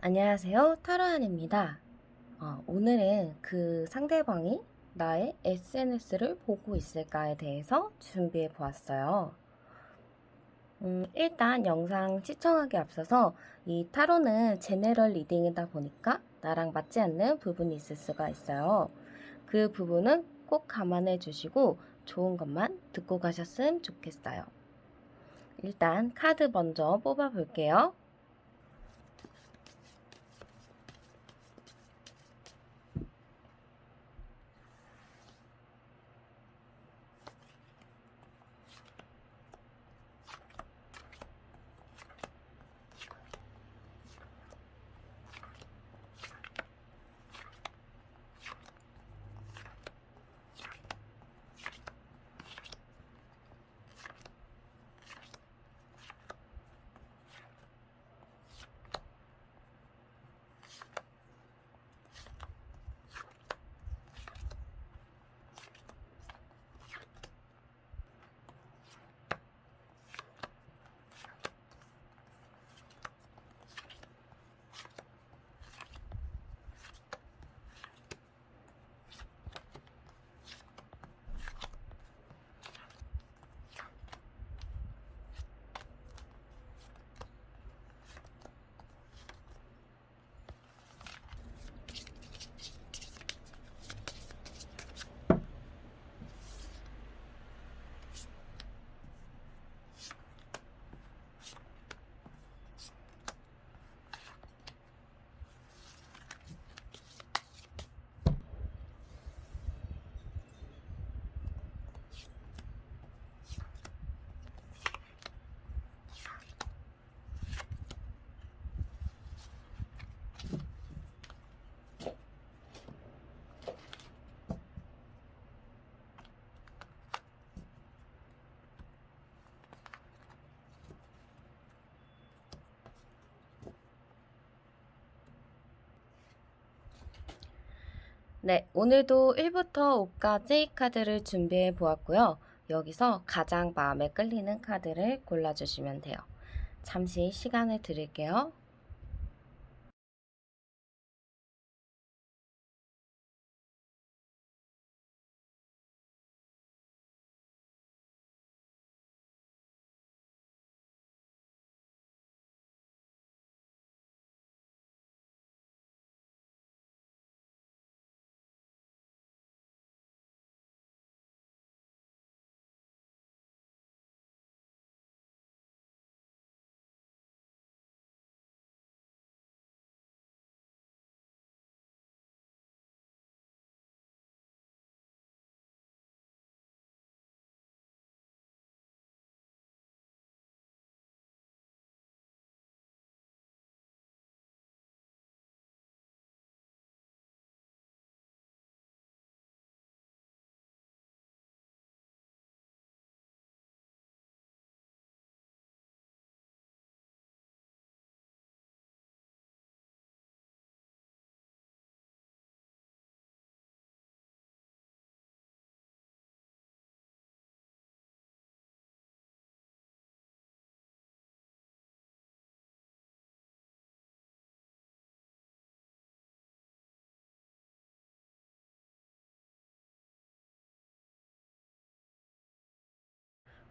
안녕하세요. 타로안입니다. 오늘은 그 상대방이 나의 SNS를 보고 있을까에 대해서 준비해 보았어요. 일단 영상 시청하기 앞서서 이 타로는 제네럴 리딩이다 보니까 나랑 맞지 않는 부분이 있을 수가 있어요. 그 부분은 꼭 감안해 주시고 좋은 것만 듣고 가셨으면 좋겠어요. 일단 카드 먼저 뽑아 볼게요. 네, 오늘도 1부터 5까지 카드를 준비해 보았고요. 여기서 가장 마음에 끌리는 카드를 골라주시면 돼요. 잠시 시간을 드릴게요.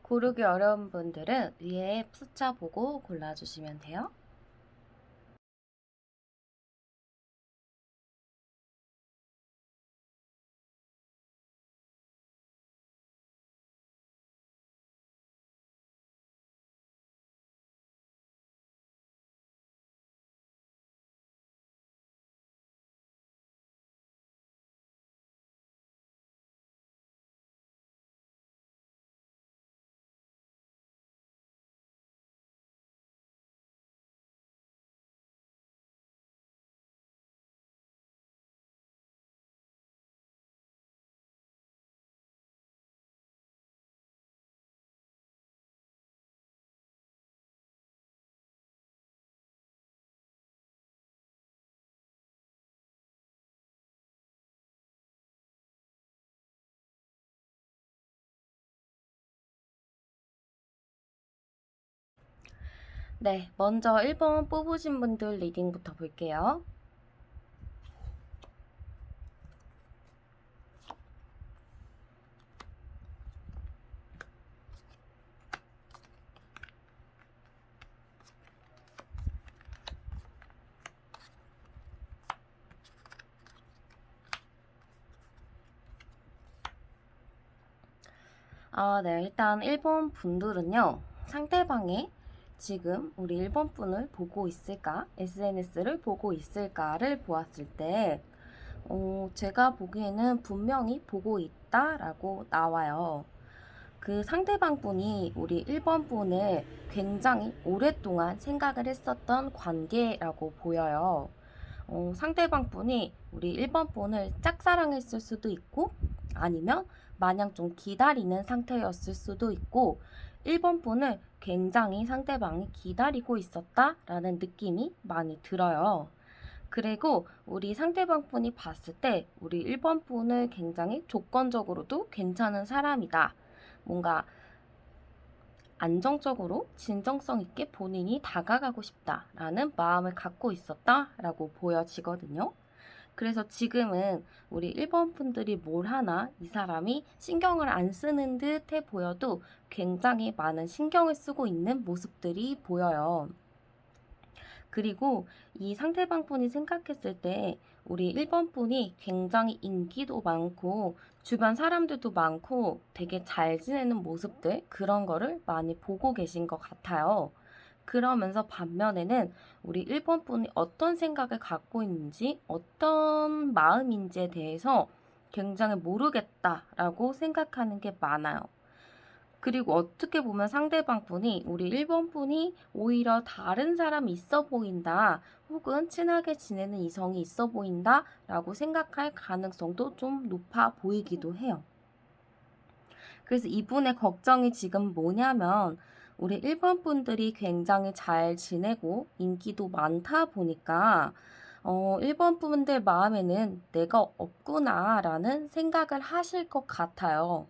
고르기 어려운 분들은 위에 숫자 보고 골라주시면 돼요. 네, 먼저 1번 뽑으신 분들 리딩부터 볼게요. 네, 일단 1번 분들은요, 상대방이 지금 우리 1번 분을 보고 있을까, SNS를 보고 있을까를 보았을 때, 제가 보기에는 분명히 보고 있다라고 나와요. 그 상대방 분이 우리 1번 분을 굉장히 오랫동안 생각을 했었던 관계라고 보여요. 상대방 분이 우리 1번 분을 짝사랑했을 수도 있고, 아니면 마냥 좀 기다리는 상태였을 수도 있고, 1번 분을 굉장히 상대방이 기다리고 있었다라는 느낌이 많이 들어요. 그리고 우리 상대방 분이 봤을 때 우리 1번 분을 굉장히 조건적으로도 괜찮은 사람이다. 뭔가 안정적으로 진정성 있게 본인이 다가가고 싶다라는 마음을 갖고 있었다라고 보여지거든요. 그래서 지금은 우리 1번 분들이 뭘 하나 이 사람이 신경을 안 쓰는 듯해 보여도 굉장히 많은 신경을 쓰고 있는 모습들이 보여요. 그리고 이 상대방 분이 생각했을 때 우리 1번 분이 굉장히 인기도 많고 주변 사람들도 많고 되게 잘 지내는 모습들 그런 거를 많이 보고 계신 것 같아요. 그러면서 반면에는 우리 1번 분이 어떤 생각을 갖고 있는지 어떤 마음인지에 대해서 굉장히 모르겠다라고 생각하는 게 많아요. 그리고 어떻게 보면 상대방 분이 우리 1번 분이 오히려 다른 사람이 있어 보인다 혹은 친하게 지내는 이성이 있어 보인다 라고 생각할 가능성도 좀 높아 보이기도 해요. 그래서 이분의 걱정이 지금 뭐냐면 우리 1번 분들이 굉장히 잘 지내고 인기도 많다 보니까 1번 분들 마음에는 내가 없구나 라는 생각을 하실 것 같아요.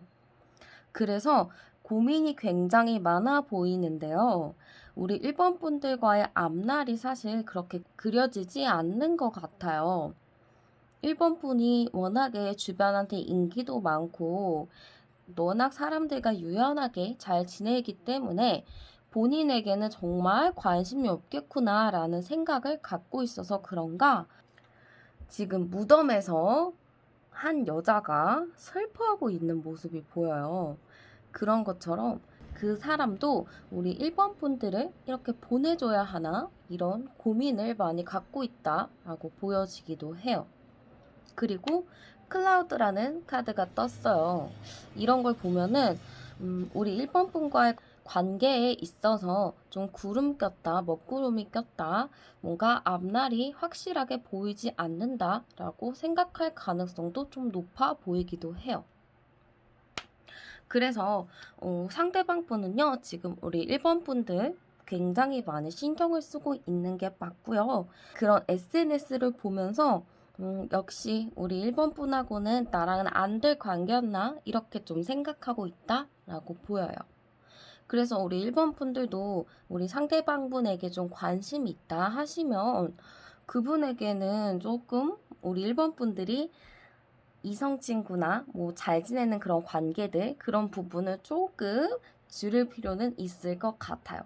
그래서 고민이 굉장히 많아 보이는데요. 우리 1번 분들과의 앞날이 사실 그렇게 그려지지 않는 것 같아요. 1번 분이 워낙에 주변한테 인기도 많고 워낙 사람들과 유연하게 잘 지내기 때문에 본인에게는 정말 관심이 없겠구나라는 생각을 갖고 있어서 그런가 지금 무덤에서 한 여자가 슬퍼하고 있는 모습이 보여요. 그런 것처럼 그 사람도 우리 1번 분들을 이렇게 보내줘야 하나 이런 고민을 많이 갖고 있다라고 보여지기도 해요. 그리고 클라우드라는 카드가 떴어요. 이런 걸 보면은 우리 1번 분과의 관계에 있어서 좀 구름 꼈다, 먹구름이 꼈다, 뭔가 앞날이 확실하게 보이지 않는다라고 생각할 가능성도 좀 높아 보이기도 해요. 그래서 상대방 분은요, 지금 우리 1번 분들 굉장히 많이 신경을 쓰고 있는 게 맞고요. 그런 SNS를 보면서 역시 우리 1번 분하고는 나랑은 안 될 관계였나? 이렇게 좀 생각하고 있다라고 보여요. 그래서 우리 1번 분들도 우리 상대방 분에게 좀 관심이 있다 하시면 그분에게는 조금 우리 1번 분들이 이성 친구나 뭐 잘 지내는 그런 관계들 그런 부분을 조금 줄일 필요는 있을 것 같아요.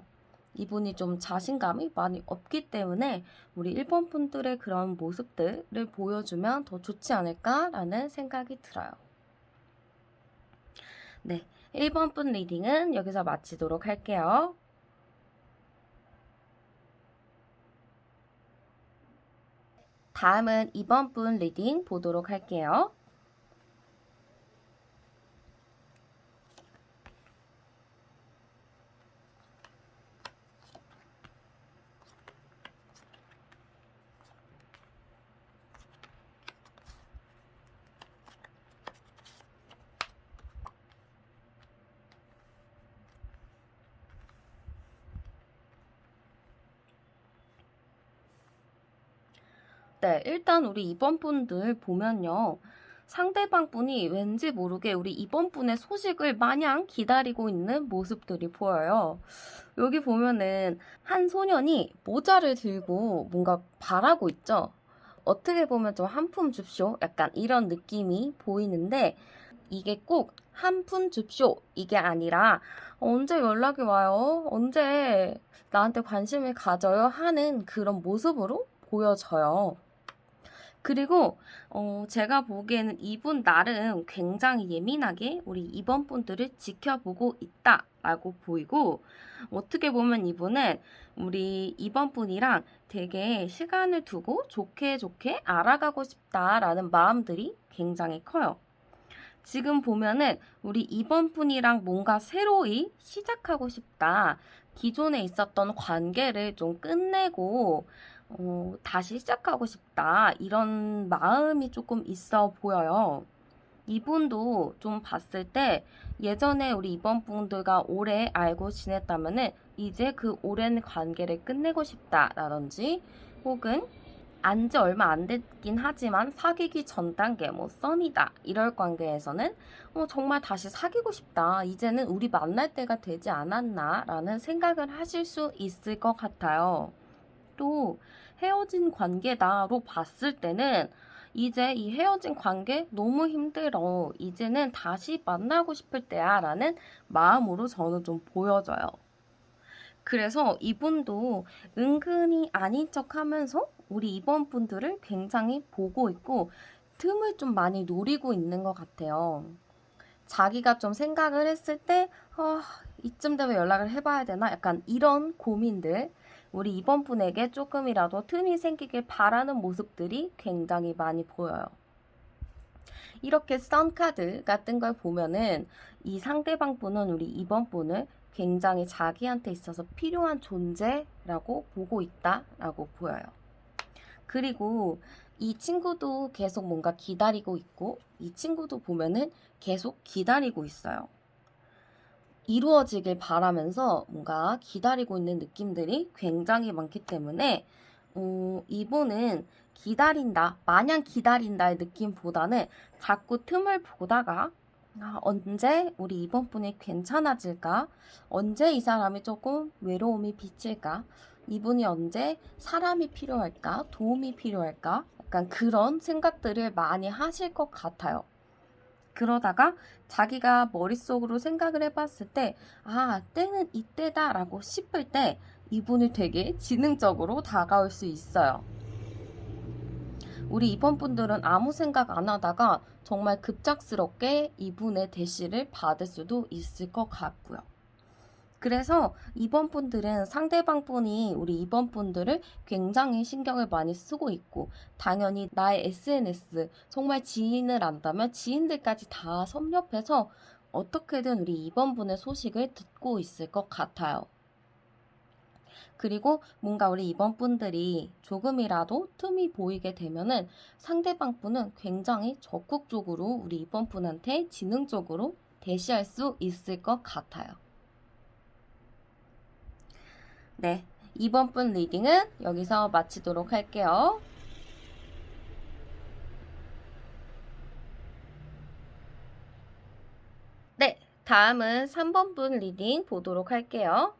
이분이 좀 자신감이 많이 없기 때문에 우리 1번 분들의 그런 모습들을 보여주면 더 좋지 않을까라는 생각이 들어요. 네, 1번 분 리딩은 여기서 마치도록 할게요. 다음은 2번 분 리딩 보도록 할게요. 네, 일단 우리 2번 분들 보면요. 상대방 분이 왠지 모르게 우리 이번 분의 소식을 마냥 기다리고 있는 모습들이 보여요. 여기 보면은 한 소년이 모자를 들고 뭔가 바라고 있죠. 어떻게 보면 좀 한 푼 줍쇼? 약간 이런 느낌이 보이는데 이게 꼭 한 푼 줍쇼 이게 아니라 언제 연락이 와요? 언제 나한테 관심을 가져요? 하는 그런 모습으로 보여져요. 그리고 제가 보기에는 이분 나름 굉장히 예민하게 우리 이번 분들을 지켜보고 있다라고 보이고, 어떻게 보면 이분은 우리 이번 분이랑 되게 시간을 두고 좋게 좋게 알아가고 싶다라는 마음들이 굉장히 커요. 지금 보면은 우리 이번 분이랑 뭔가 새로이 시작하고 싶다. 기존에 있었던 관계를 좀 끝내고 다시 시작하고 싶다. 이런 마음이 조금 있어 보여요. 이분도 좀 봤을 때 예전에 우리 이번 분들과 오래 알고 지냈다면은 이제 그 오랜 관계를 끝내고 싶다라든지 혹은 안지 얼마 안 됐긴 하지만 사귀기 전 단계, 뭐 썸이다 이럴 관계에서는 정말 다시 사귀고 싶다. 이제는 우리 만날 때가 되지 않았나 라는 생각을 하실 수 있을 것 같아요. 또 헤어진 관계다로 봤을 때는 이제 이 헤어진 관계 너무 힘들어. 이제는 다시 만나고 싶을 때야 라는 마음으로 저는 좀 보여져요. 그래서 이분도 은근히 아닌 척 하면서 우리 이번 분들을 굉장히 보고 있고 틈을 좀 많이 노리고 있는 것 같아요. 자기가 좀 생각을 했을 때, 이쯤 되면 연락을 해봐야 되나? 약간 이런 고민들, 우리 이번 분에게 조금이라도 틈이 생기길 바라는 모습들이 굉장히 많이 보여요. 이렇게 썬카드 같은 걸 보면은 이 상대방 분은 우리 이번 분을 굉장히 자기한테 있어서 필요한 존재라고 보고 있다라고 보여요. 그리고 이 친구도 계속 뭔가 기다리고 있고 이 친구도 보면은 계속 기다리고 있어요. 이루어지길 바라면서 뭔가 기다리고 있는 느낌들이 굉장히 많기 때문에 이분은 기다린다, 마냥 기다린다의 느낌보다는 자꾸 틈을 보다가 언제 우리 이번 분이 괜찮아질까? 언제 이 사람이 조금 외로움이 비칠까? 이분이 언제 사람이 필요할까? 도움이 필요할까? 약간 그런 생각들을 많이 하실 것 같아요. 그러다가 자기가 머릿속으로 생각을 해봤을 때, 때는 이때다라고 싶을 때 이분이 되게 지능적으로 다가올 수 있어요. 우리 이번 분들은 아무 생각 안 하다가 정말 급작스럽게 이분의 대시를 받을 수도 있을 것 같고요. 그래서 이번 분들은 상대방 분이 우리 이번 분들을 굉장히 신경을 많이 쓰고 있고 당연히 나의 SNS 정말 지인을 안다면 지인들까지 다 섭렵해서 어떻게든 우리 이번 분의 소식을 듣고 있을 것 같아요. 그리고 뭔가 우리 이번 분들이 조금이라도 틈이 보이게 되면은 상대방 분은 굉장히 적극적으로 우리 이번 분한테 지능적으로 대시할 수 있을 것 같아요. 네, 이번 분 리딩은 여기서 마치도록 할게요. 네, 다음은 3번 분 리딩 보도록 할게요.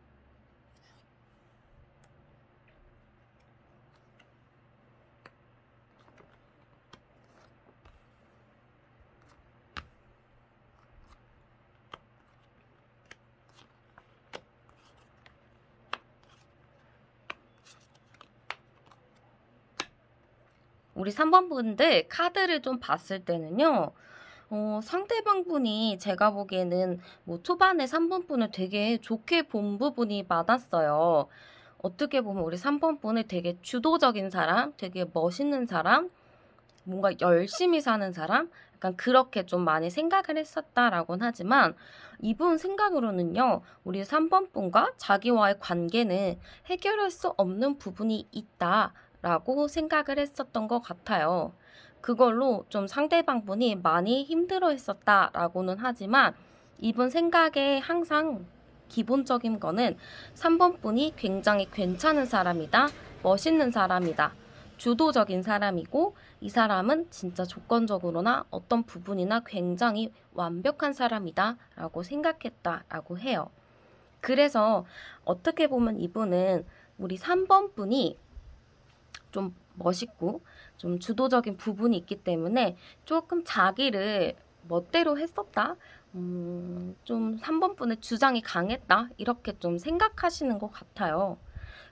우리 3번 분들 카드를 좀 봤을 때는요. 상대방 분이 제가 보기에는 뭐 초반에 3번 분을 되게 좋게 본 부분이 많았어요. 어떻게 보면 우리 3번 분을 되게 주도적인 사람, 되게 멋있는 사람, 뭔가 열심히 사는 사람, 약간 그렇게 좀 많이 생각을 했었다라고는 하지만 이분 생각으로는요, 우리 3번 분과 자기와의 관계는 해결할 수 없는 부분이 있다라고 생각을 했었던 것 같아요. 그걸로 좀 상대방 분이 많이 힘들어 했었다라고는 하지만 이분 생각에 항상 기본적인 거는 3번 분이 굉장히 괜찮은 사람이다, 멋있는 사람이다. 주도적인 사람이고 이 사람은 진짜 조건적으로나 어떤 부분이나 굉장히 완벽한 사람이다 라고 생각했다라고 해요. 그래서 어떻게 보면 이분은 우리 3번 분이 좀 멋있고 좀 주도적인 부분이 있기 때문에 조금 자기를 멋대로 했었다. 좀 3번 분의 주장이 강했다. 이렇게 좀 생각하시는 것 같아요.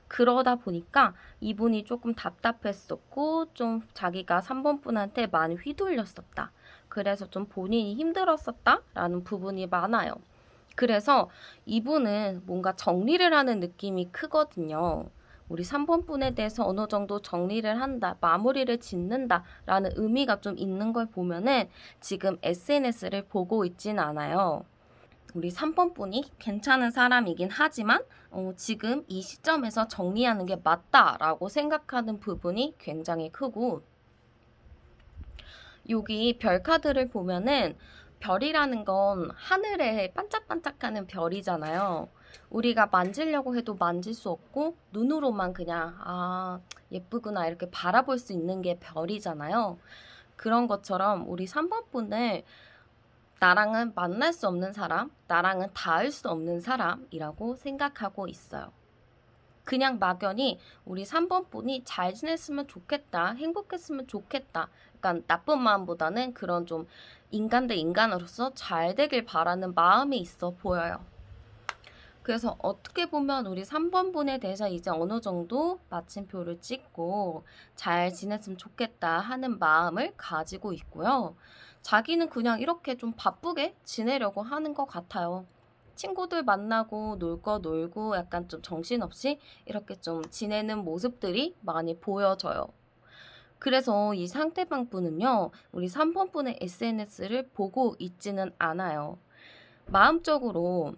그러다 보니까 이분이 조금 답답했었고 좀 자기가 3번 분한테 많이 휘둘렸었다. 그래서 좀 본인이 힘들었었다라는 부분이 많아요. 그래서 이분은 뭔가 정리를 하는 느낌이 크거든요. 우리 3번 분에 대해서 어느 정도 정리를 한다, 마무리를 짓는다 라는 의미가 좀 있는 걸 보면은 지금 SNS를 보고 있진 않아요. 우리 3번 분이 괜찮은 사람이긴 하지만 지금 이 시점에서 정리하는 게 맞다라고 생각하는 부분이 굉장히 크고 여기 별 카드를 보면은 별이라는 건 하늘에 반짝반짝하는 별이잖아요. 우리가 만지려고 해도 만질 수 없고 눈으로만 그냥 예쁘구나 이렇게 바라볼 수 있는 게 별이잖아요. 그런 것처럼 우리 3번 분을 나랑은 만날 수 없는 사람, 나랑은 닿을 수 없는 사람이라고 생각하고 있어요. 그냥 막연히 우리 3번 분이 잘 지냈으면 좋겠다, 행복했으면 좋겠다. 약간 나쁜 마음보다는 그런 좀 인간 대 인간으로서 잘 되길 바라는 마음이 있어 보여요. 그래서 어떻게 보면 우리 3번 분에 대해서 이제 어느 정도 마침표를 찍고 잘 지냈으면 좋겠다 하는 마음을 가지고 있고요. 자기는 그냥 이렇게 좀 바쁘게 지내려고 하는 것 같아요. 친구들 만나고 놀 거 놀고 약간 좀 정신없이 이렇게 좀 지내는 모습들이 많이 보여져요. 그래서 이 상대방 분은요, 우리 3번 분의 SNS를 보고 있지는 않아요. 마음적으로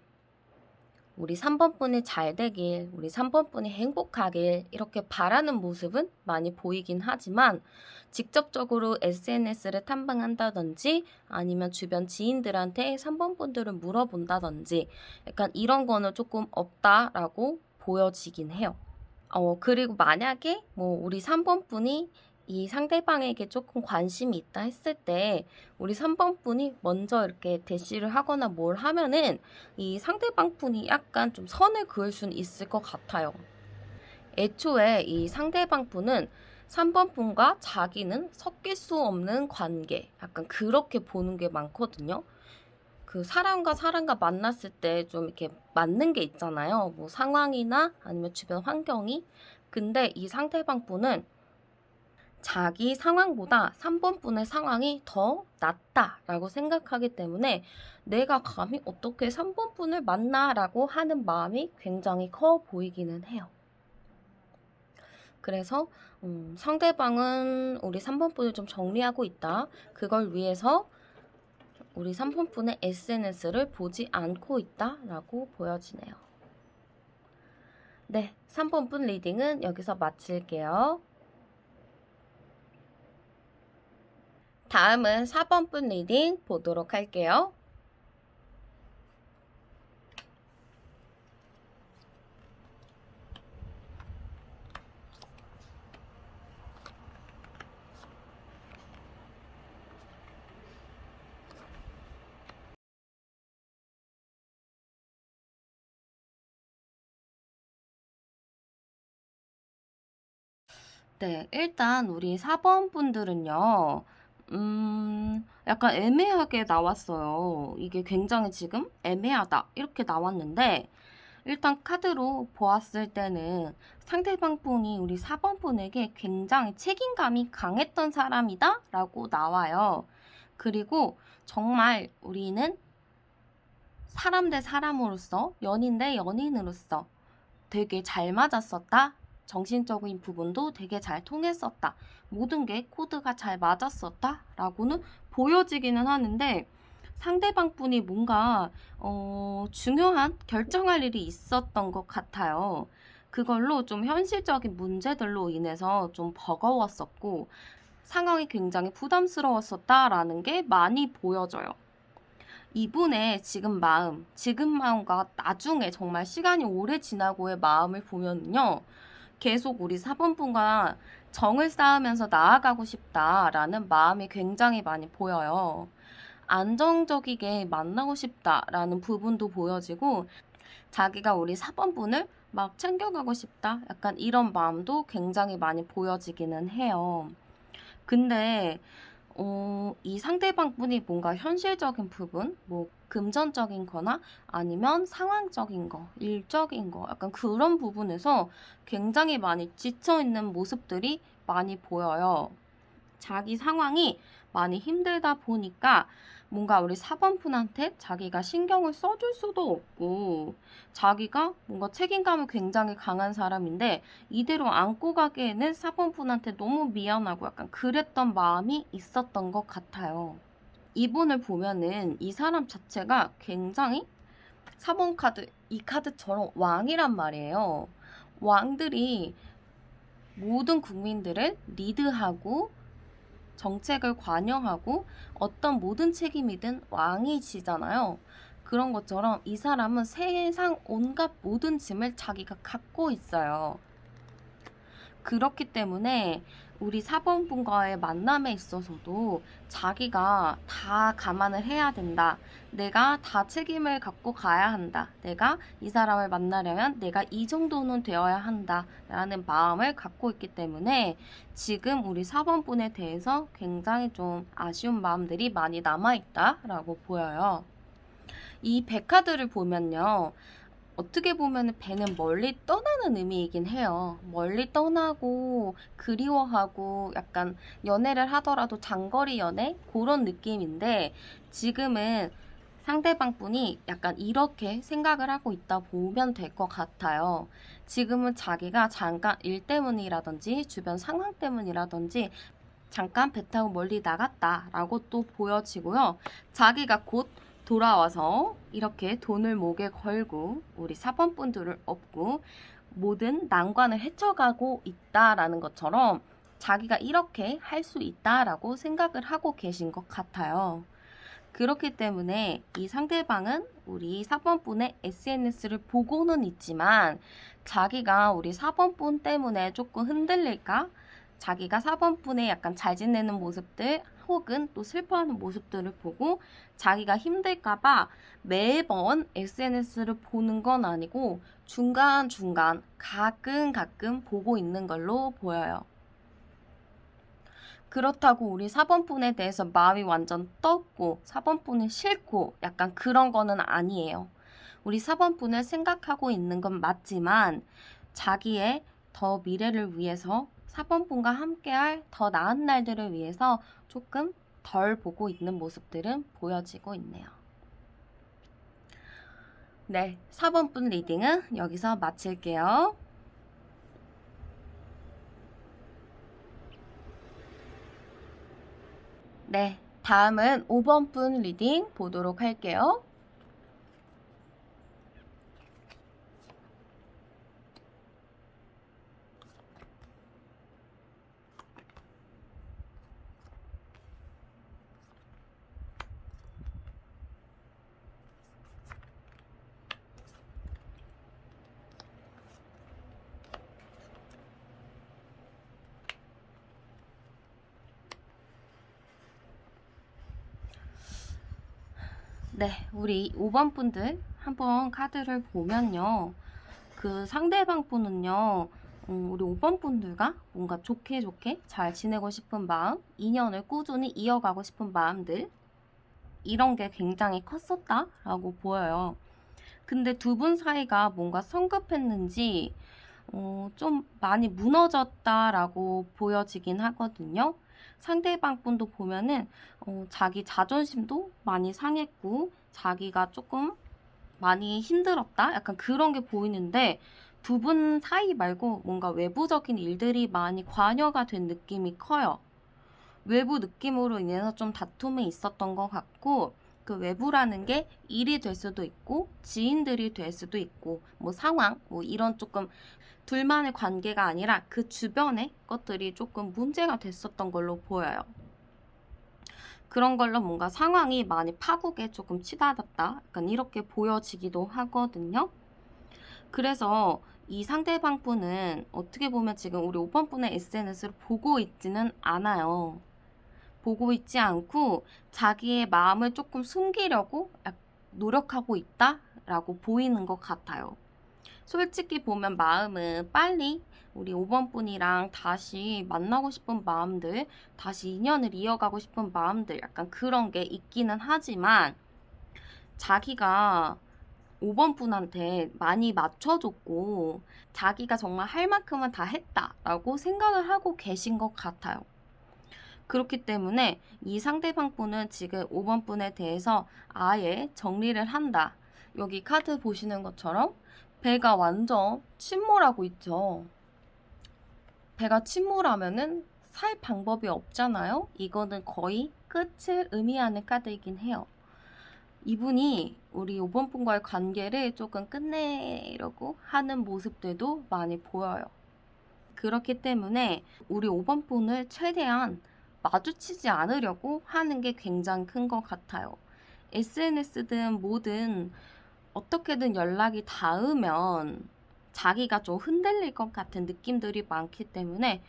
우리 3번 분이 잘 되길, 우리 3번 분이 행복하길 이렇게 바라는 모습은 많이 보이긴 하지만 직접적으로 SNS를 탐방한다든지 아니면 주변 지인들한테 3번 분들을 물어본다든지 약간 이런 거는 조금 없다라고 보여지긴 해요. 그리고 만약에 뭐 우리 3번 분이 이 상대방에게 조금 관심이 있다 했을 때 우리 3번 분이 먼저 이렇게 대시를 하거나 뭘 하면은 이 상대방 분이 약간 좀 선을 그을 수는 있을 것 같아요. 애초에 이 상대방 분은 3번 분과 자기는 섞일 수 없는 관계, 약간 그렇게 보는 게 많거든요. 그 사람과 사람과 만났을 때 좀 이렇게 맞는 게 있잖아요. 뭐 상황이나 아니면 주변 환경이. 근데 이 상대방 분은 자기 상황보다 3번 분의 상황이 더 낫다라고 생각하기 때문에 내가 감히 어떻게 3번 분을 만나라고 하는 마음이 굉장히 커 보이기는 해요. 그래서 상대방은 우리 3번 분을 좀 정리하고 있다. 그걸 위해서 우리 3번 분의 SNS를 보지 않고 있다라고 보여지네요. 네, 3번 분 리딩은 여기서 마칠게요. 다음은 4번 분 리딩 보도록 할게요. 네, 일단 우리 4번 분들은요, 약간 애매하게 나왔어요. 이게 굉장히 지금 애매하다. 이렇게 나왔는데, 일단 카드로 보았을 때는 상대방 분이 우리 4번 분에게 굉장히 책임감이 강했던 사람이다 라고 나와요. 그리고 정말 우리는 사람 대 사람으로서, 연인 대 연인으로서 되게 잘 맞았었다. 정신적인 부분도 되게 잘 통했었다. 모든 게 코드가 잘 맞았었다. 라고는 보여지기는 하는데 상대방 분이 뭔가 중요한 결정할 일이 있었던 것 같아요. 그걸로 좀 현실적인 문제들로 인해서 좀 버거웠었고 상황이 굉장히 부담스러웠었다라는 게 많이 보여져요. 이분의 지금 마음과 나중에 정말 시간이 오래 지나고의 마음을 보면요. 계속 우리 4번 분과 정을 쌓으면서 나아가고 싶다라는 마음이 굉장히 많이 보여요. 안정적이게 만나고 싶다라는 부분도 보여지고 자기가 우리 사번분을 막 챙겨가고 싶다 약간 이런 마음도 굉장히 많이 보여지기는 해요. 근데 이 상대방 분이 뭔가 현실적인 부분, 뭐 금전적인 거나 아니면 상황적인 거, 일적인 거, 약간 그런 부분에서 굉장히 많이 지쳐있는 모습들이 많이 보여요. 자기 상황이 많이 힘들다 보니까 뭔가 우리 사번분한테 자기가 신경을 써줄 수도 없고 자기가 뭔가 책임감이 굉장히 강한 사람인데 이대로 안고 가기에는 사번분한테 너무 미안하고 약간 그랬던 마음이 있었던 것 같아요. 이분을 보면은 이 사람 자체가 굉장히 4번 카드, 이 카드처럼 왕이란 말이에요. 왕들이 모든 국민들을 리드하고 정책을 관여하고 어떤 모든 책임이든 왕이 지잖아요. 그런 것처럼 이 사람은 세상 온갖 모든 짐을 자기가 갖고 있어요. 그렇기 때문에 우리 사번분과의 만남에 있어서도 자기가 다 감안을 해야 된다. 내가 다 책임을 갖고 가야 한다. 내가 이 사람을 만나려면 내가 이 정도는 되어야 한다. 라는 마음을 갖고 있기 때문에 지금 우리 사번분에 대해서 굉장히 좀 아쉬운 마음들이 많이 남아있다라고 보여요. 이 백카드를 보면요. 어떻게 보면 배는 멀리 떠나는 의미이긴 해요. 멀리 떠나고 그리워하고 약간 연애를 하더라도 장거리 연애 그런 느낌인데 지금은 상대방 분이 약간 이렇게 생각을 하고 있다 보면 될 것 같아요. 지금은 자기가 잠깐 일 때문이라든지 주변 상황 때문이라든지 잠깐 배 타고 멀리 나갔다라고 또 보여지고요. 자기가 곧 돌아와서 이렇게 돈을 목에 걸고 우리 사번분들을 업고 모든 난관을 헤쳐가고 있다라는 것처럼 자기가 이렇게 할 수 있다라고 생각을 하고 계신 것 같아요. 그렇기 때문에 이 상대방은 우리 4번분의 SNS를 보고는 있지만 자기가 우리 4번분 때문에 조금 흔들릴까? 자기가 4번분의 약간 잘 지내는 모습들 혹은 또 슬퍼하는 모습들을 보고 자기가 힘들까봐 매번 SNS를 보는 건 아니고 중간중간 가끔 보고 있는 걸로 보여요. 그렇다고 우리 4번분에 대해서 마음이 완전 떴고 4번분이 싫고 약간 그런 거는 아니에요. 우리 4번분을 생각하고 있는 건 맞지만 자기의 더 미래를 위해서 4번분과 함께할 더 나은 날들을 위해서 조금 덜 보고 있는 모습들은 보여지고 있네요. 네, 4번분 리딩은 여기서 마칠게요. 네, 다음은 5번분 리딩 보도록 할게요. 네, 우리 5번 분들 한번 카드를 보면요. 그 상대방 분은요, 우리 5번 분들과 뭔가 좋게 잘 지내고 싶은 마음, 인연을 꾸준히 이어가고 싶은 마음들, 이런 게 굉장히 컸었다라고 보여요. 근데 두 분 사이가 뭔가 성급했는지, 좀 많이 무너졌다라고 보여지긴 하거든요. 상대방 분도 보면은 자기 자존심도 많이 상했고 자기가 조금 많이 힘들었다? 약간 그런 게 보이는데 두 분 사이 말고 뭔가 외부적인 일들이 많이 관여가 된 느낌이 커요. 외부 느낌으로 인해서 좀 다툼이 있었던 것 같고 그 외부라는 게 일이 될 수도 있고 지인들이 될 수도 있고 뭐 상황 뭐 이런 조금 둘만의 관계가 아니라 그 주변의 것들이 조금 문제가 됐었던 걸로 보여요. 그런 걸로 뭔가 상황이 많이 파국에 조금 치닫았다. 약간 이렇게 보여지기도 하거든요. 그래서 이 상대방 분은 어떻게 보면 지금 우리 5번 분의 SNS를 보고 있지는 않아요. 보고 있지 않고 자기의 마음을 조금 숨기려고 노력하고 있다라고 보이는 것 같아요. 솔직히 보면 마음은 빨리 우리 5번 분이랑 다시 만나고 싶은 마음들, 다시 인연을 이어가고 싶은 마음들, 약간 그런 게 있기는 하지만 자기가 5번 분한테 많이 맞춰줬고 자기가 정말 할 만큼은 다 했다라고 생각을 하고 계신 것 같아요. 그렇기 때문에 이 상대방 분은 지금 5번 분에 대해서 아예 정리를 한다. 여기 카드 보시는 것처럼 배가 완전 침몰하고 있죠. 배가 침몰하면은 살 방법이 없잖아요. 이거는 거의 끝을 의미하는 카드이긴 해요. 이분이 우리 5번 분과의 관계를 조금 끝내려고 하는 모습들도 많이 보여요. 그렇기 때문에 우리 5번 분을 최대한 마주치지 않으려고 하는 게 굉장히 큰 것 같아요. SNS든 뭐든 어떻게든 연락이 닿으면 자기가 좀 흔들릴 것 같은 느낌들이 많기 때문에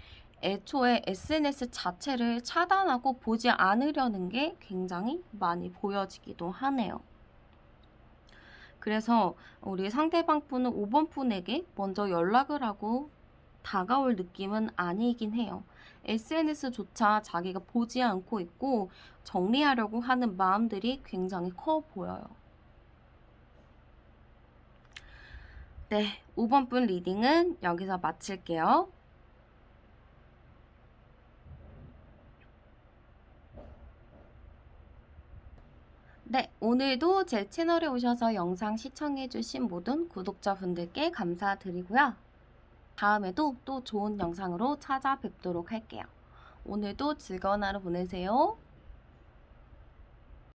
애초에 SNS 자체를 차단하고 보지 않으려는 게 굉장히 많이 보여지기도 하네요. 그래서 우리 상대방 분은 5번 분에게 먼저 연락을 하고 다가올 느낌은 아니긴 해요. SNS조차 자기가 보지 않고 있고 정리하려고 하는 마음들이 굉장히 커 보여요. 네, 5번 분 리딩은 여기서 마칠게요. 네, 오늘도 제 채널에 오셔서 영상 시청해주신 모든 구독자분들께 감사드리고요. 다음에도 또 좋은 영상으로 찾아뵙도록 할게요. 오늘도 즐거운 하루 보내세요.